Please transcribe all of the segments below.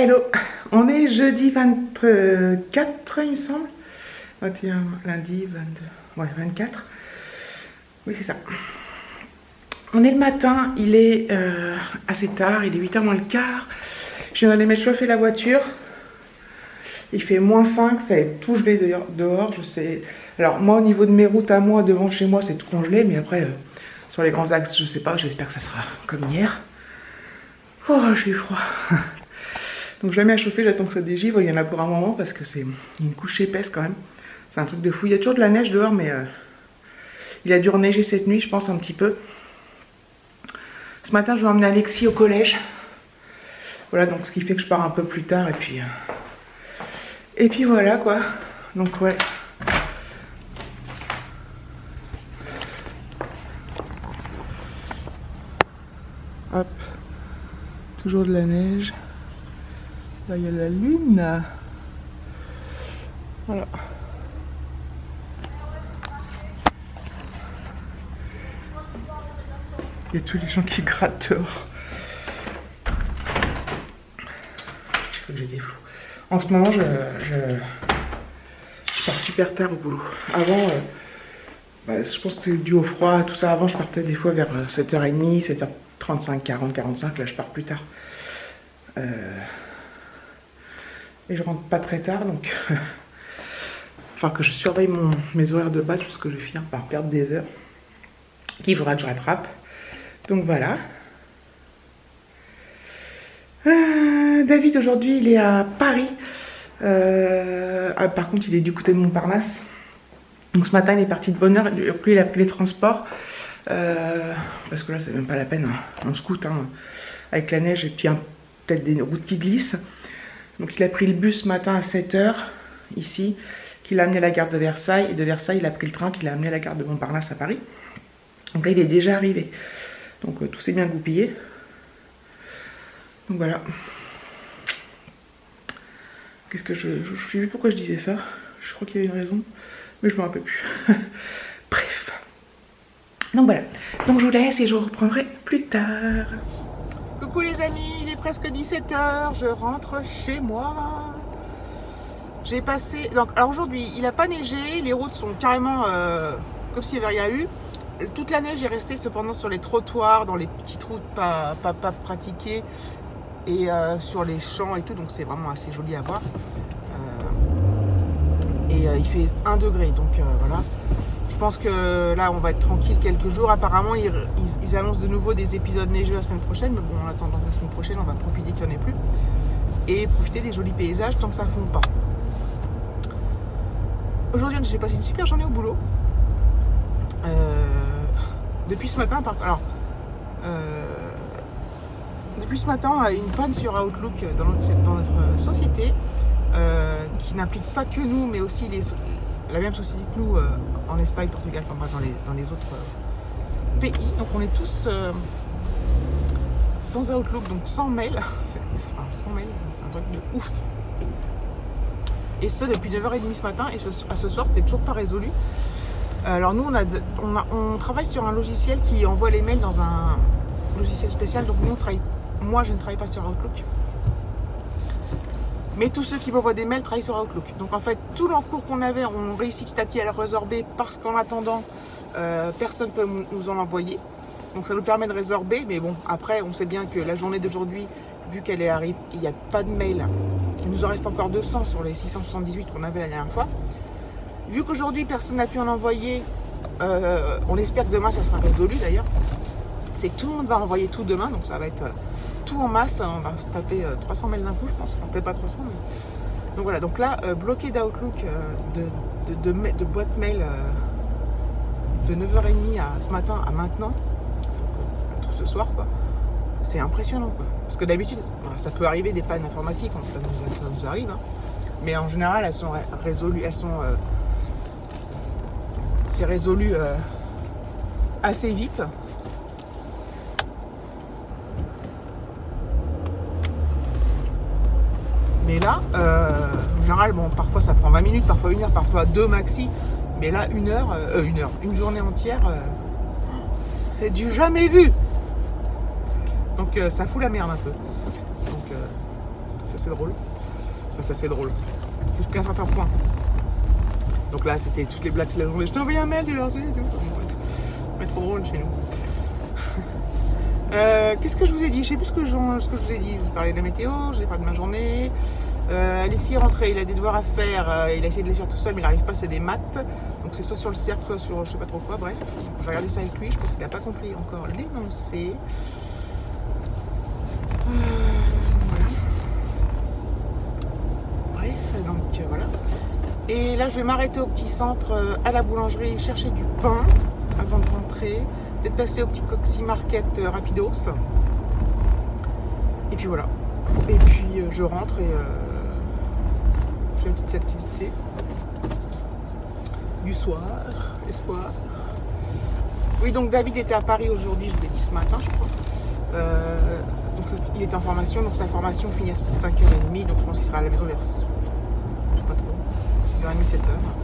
Hello, on est jeudi 24 il me semble. 21, lundi 22, ouais 24. Oui c'est ça. On est le matin, il est assez tard, il est 8h moins le quart. Je viens d'aller mettre chauffer la voiture. Il fait -5, ça est tout gelé dehors, je sais. Alors moi au niveau de mes routes à moi, devant chez moi c'est tout congelé, mais après sur les grands axes je sais pas, j'espère que ça sera comme hier. Oh j'ai froid. Donc je la mets à chauffer, j'attends que ça dégivre, il y en a pour un moment parce que c'est une couche épaisse quand même. C'est un truc de fou, il y a toujours de la neige dehors mais il a dû reneiger cette nuit je pense un petit peu. Ce matin je vais emmener Alexis au collège. Voilà donc ce qui fait que je pars un peu plus tard et puis voilà quoi. Donc ouais. Hop. Toujours de la neige. Là, il y a la lune. Voilà. Il y a tous les gens qui grattent dehors. Je crois que j'ai des flous. En ce moment, je pars super tard au boulot. Avant, je pense que c'est dû au froid, tout ça. Avant, je partais des fois vers 7h30, 7h35, 40, 45. Là, je pars plus tard. Et je rentre pas très tard, donc enfin que je surveille mes horaires de base parce que je vais finir par perdre des heures qu'il faudra que je rattrape. Donc voilà. David aujourd'hui il est à Paris. Par contre il est du côté de Montparnasse. Donc ce matin il est parti de bonne heure. Lui il a pris les transports parce que là c'est même pas la peine. Hein. On scoot hein, avec la neige et puis peut-être des routes qui glissent. Donc il a pris le bus ce matin à 7h, ici, qui l'a amené à la gare de Versailles. Et de Versailles, il a pris le train qui l'a amené à la gare de Montparnasse à Paris. Donc là, il est déjà arrivé. Donc tout s'est bien goupillé. Donc voilà. Qu'est-ce que je sais plus pourquoi je disais ça. Je crois qu'il y avait une raison, mais je ne me rappelle plus. Bref. Donc voilà. Donc je vous laisse et je vous reprendrai plus tard. Coucou les amis, il est presque 17h, je rentre chez moi. J'ai passé... Donc, alors aujourd'hui, il n'a pas neigé, les routes sont carrément comme s'il n'y avait rien eu. Toute la neige est restée cependant sur les trottoirs, dans les petites routes pas pratiquées et sur les champs et tout, donc c'est vraiment assez joli à voir. Il fait 1 degré, donc voilà. Je pense que là on va être tranquille quelques jours. Apparemment ils annoncent de nouveau des épisodes neigeux la semaine prochaine, mais bon en attendant la semaine prochaine on va profiter qu'il n'y en ait plus et profiter des jolis paysages tant que ça ne fond pas. Aujourd'hui j'ai passé une super journée au boulot. Depuis ce matin depuis ce matin on a une panne sur Outlook dans notre société qui n'implique pas que nous mais aussi la même société que nous en Espagne, Portugal, enfin bref, dans les autres pays. Donc on est tous sans Outlook, donc sans mail. Sans mail, c'est un truc de ouf. Et ce depuis 9h30 ce matin, et à ce soir, c'était toujours pas résolu. Alors nous, on travaille sur un logiciel qui envoie les mails dans un logiciel spécial. Donc nous, moi, je ne travaille pas sur Outlook. Mais tous ceux qui m'envoient des mails travaillent sur Outlook. Donc en fait, tout l'encours qu'on avait, on réussit petit à petit à le résorber parce qu'en attendant, personne ne peut nous en envoyer. Donc ça nous permet de résorber. Mais bon, après, on sait bien que la journée d'aujourd'hui, vu qu'elle est arrivée, il n'y a pas de mail. Il nous en reste encore 200 sur les 678 qu'on avait la dernière fois. Vu qu'aujourd'hui, personne n'a pu en envoyer, on espère que demain, ça sera résolu d'ailleurs. C'est que tout le monde va envoyer tout demain, donc ça va être... tout en masse, on va se taper 300 mails d'un coup, je pense. Enfin, peut-être pas 300, mais... Donc voilà, donc là, bloqué d'Outlook, de boîte mail de 9h30 ce matin à maintenant, tout ce soir, quoi. C'est impressionnant, quoi. Parce que d'habitude, ça peut arriver des pannes informatiques, ça nous arrive, hein. Mais en général, elles sont résolues, c'est résolu assez vite. Mais là, en général, bon, parfois ça prend 20 minutes, parfois 1 heure, parfois 2 maxi. Mais là, une journée entière, c'est du jamais vu. Donc ça fout la merde un peu. Donc ça c'est drôle. Enfin, ça c'est drôle. Jusqu'à un certain point. Donc là, c'était toutes les blagues de la journée. Je t'ai envoyé un mail, tu l'as reçu et tout. Mais trop drôle chez nous. Qu'est-ce que je vous ai dit? Je sais plus ce que je vous ai dit. Je vous parlais de la météo, j'ai parlé de ma journée. Alexis est rentré, il a des devoirs à faire. Il a essayé de les faire tout seul, mais il n'arrive pas, c'est des maths. Donc c'est soit sur le cercle, soit sur je sais pas trop quoi. Bref, donc, je vais regarder ça avec lui. Je pense qu'il n'a pas compris encore l'énoncé. Voilà. Bref, donc voilà. Et là, je vais m'arrêter au petit centre, à la boulangerie, chercher du pain avant de rentrer. Peut-être passer au petit Coxy Market rapidos. Et puis voilà. Et puis je rentre et je fais une petite activité du soir, espoir. Oui, donc David était à Paris aujourd'hui, je vous l'ai dit ce matin, je crois. Donc il était en formation, donc sa formation finit à 5h30, donc je pense qu'il sera à la maison vers, je sais pas trop, 6h30, 7h,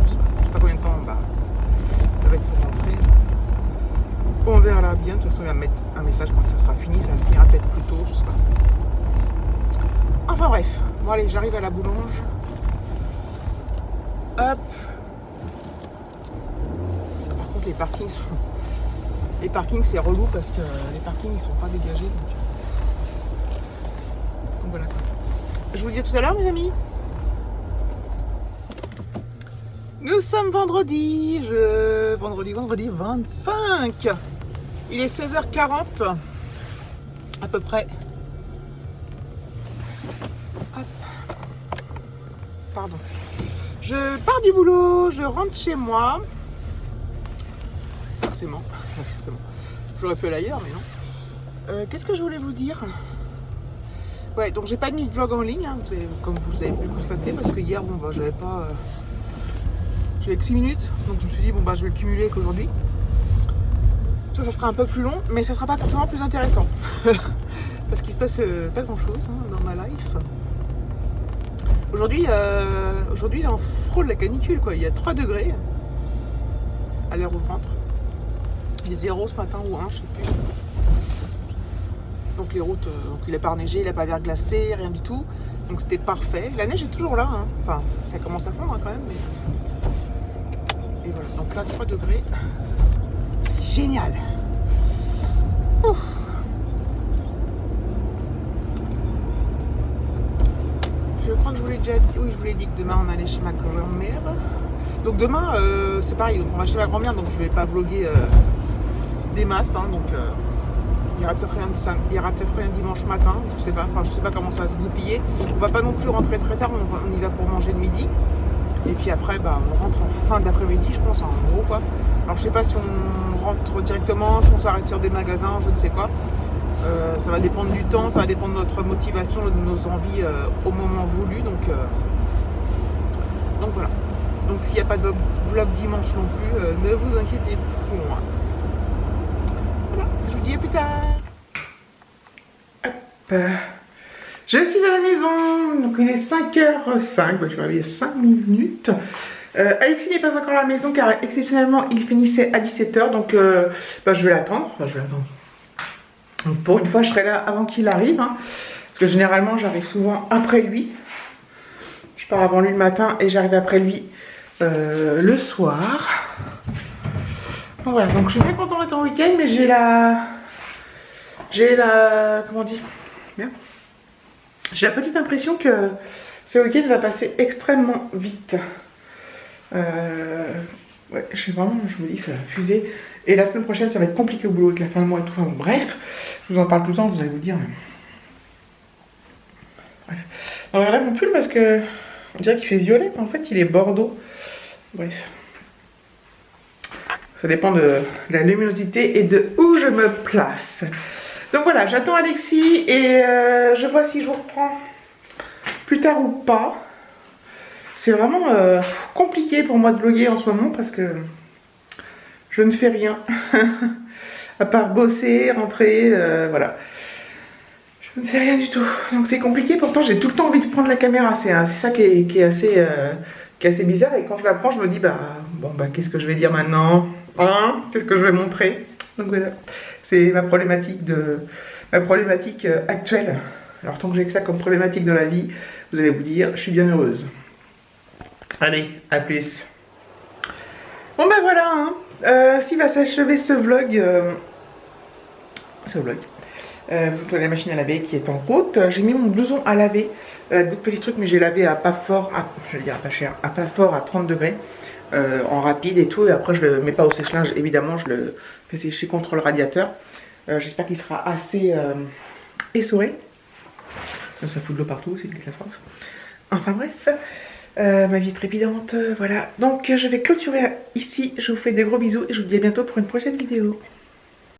je sais pas combien de temps ça va être pour rentrer. On verra bien, de toute façon il va me mettre un message quand ça sera fini, ça finira peut-être plus tôt, je sais pas. Enfin bref, bon allez, j'arrive à la boulange. Hop. Par contre les parkings c'est relou parce que les parkings ils sont pas dégagés. Donc voilà. Je vous le dis à tout à l'heure mes amis. Nous sommes vendredi 25. Il est 16h40 à peu près. Hop. Pardon. Je pars du boulot, je rentre chez moi. Forcément. J'aurais pu aller ailleurs, mais non. Qu'est-ce que je voulais vous dire? Ouais, donc j'ai pas mis de vlog en ligne, hein, comme vous avez pu le constater, parce que hier, bon, bah, j'avais pas... j'avais que 6 minutes, donc je me suis dit, bon, bah, je vais le cumuler avec aujourd'hui. Ça fera un peu plus long, mais ça sera pas forcément plus intéressant. Parce qu'il se passe pas grand-chose hein, dans ma life. Aujourd'hui, il est en frôle la canicule, quoi. Il y a 3 degrés à l'heure où je rentre. Il est 0 ce matin ou 1, je sais plus. Donc les routes, donc il n'a pas neigé, il n'a pas verglacé, rien du tout. Donc c'était parfait. La neige est toujours là, hein. Enfin ça commence à fondre hein, quand même. Mais... Et voilà, donc là 3 degrés. C'est génial. Ouf. Je crois que je vous l'ai déjà dit, oui je vous l'ai dit que demain on allait chez ma grand-mère. Donc demain c'est pareil, donc on va chez ma grand-mère, donc je vais pas vlogger des masses, hein, donc il y aura peut-être rien dimanche matin, je sais pas comment ça va se goupiller. On va pas non plus rentrer très tard, on y va pour manger le midi. Et puis après bah, on rentre en fin d'après-midi je pense, en gros quoi. Alors je sais pas si on rentre directement, si on s'arrête sur des magasins, je ne sais quoi. Ça va dépendre du temps, ça va dépendre de notre motivation, de nos envies au moment voulu. Donc voilà. Donc s'il n'y a pas de vlog dimanche non plus, ne vous inquiétez point. Voilà, je vous dis à plus tard. Hop. Je suis à la maison, donc il est 5h05, je vais arriver 5 minutes. Alexis n'est pas encore à la maison car exceptionnellement il finissait à 17h, donc je vais l'attendre. Donc pour une fois je serai là avant qu'il arrive, hein, parce que généralement j'arrive souvent après lui. Je pars avant lui le matin et j'arrive après lui le soir. Donc voilà, donc je suis bien content d'être en week-end, mais j'ai la comment on dit, bien. J'ai la petite impression que ce week-end va passer extrêmement vite. Ouais, je me dis ça va fuser. Et la semaine prochaine, ça va être compliqué au boulot avec la fin de mois et tout. Enfin bon, bref, je vous en parle tout le temps, vous allez vous dire. Bref. On regarde mon pull parce que on dirait qu'il fait violet, mais en fait il est bordeaux. Bref. Ça dépend de la luminosité et de où je me place. Donc voilà, j'attends Alexis et je vois si je vous reprends plus tard ou pas. C'est vraiment compliqué pour moi de vlogger en ce moment parce que je ne fais rien à part bosser, rentrer, voilà. Je ne fais rien du tout, donc c'est compliqué. Pourtant j'ai tout le temps envie de prendre la caméra, c'est ça qui est assez bizarre. Et quand je la prends, je me dis qu'est-ce que je vais dire maintenant, hein, qu'est-ce que je vais montrer. Donc voilà, c'est ma problématique actuelle. Alors tant que j'ai que ça comme problématique dans la vie, vous allez vous dire, je suis bien heureuse. Allez, à plus. Bon ben voilà, hein. Si va s'achever ce vlog. Vous entendez la machine à laver qui est en route. J'ai mis mon blouson à laver. Beaucoup de petits trucs, mais j'ai lavé à pas fort, je vais dire à pas cher, à pas fort à 30 degrés. En rapide et tout. Et après, je le mets pas au sèche-linge, évidemment, je le fais sécher contre le radiateur. J'espère qu'il sera assez essoré. Sinon, ça fout de l'eau partout, c'est une catastrophe. Enfin bref, ma vie trépidante, voilà. Donc, je vais clôturer ici. Je vous fais des gros bisous et je vous dis à bientôt pour une prochaine vidéo.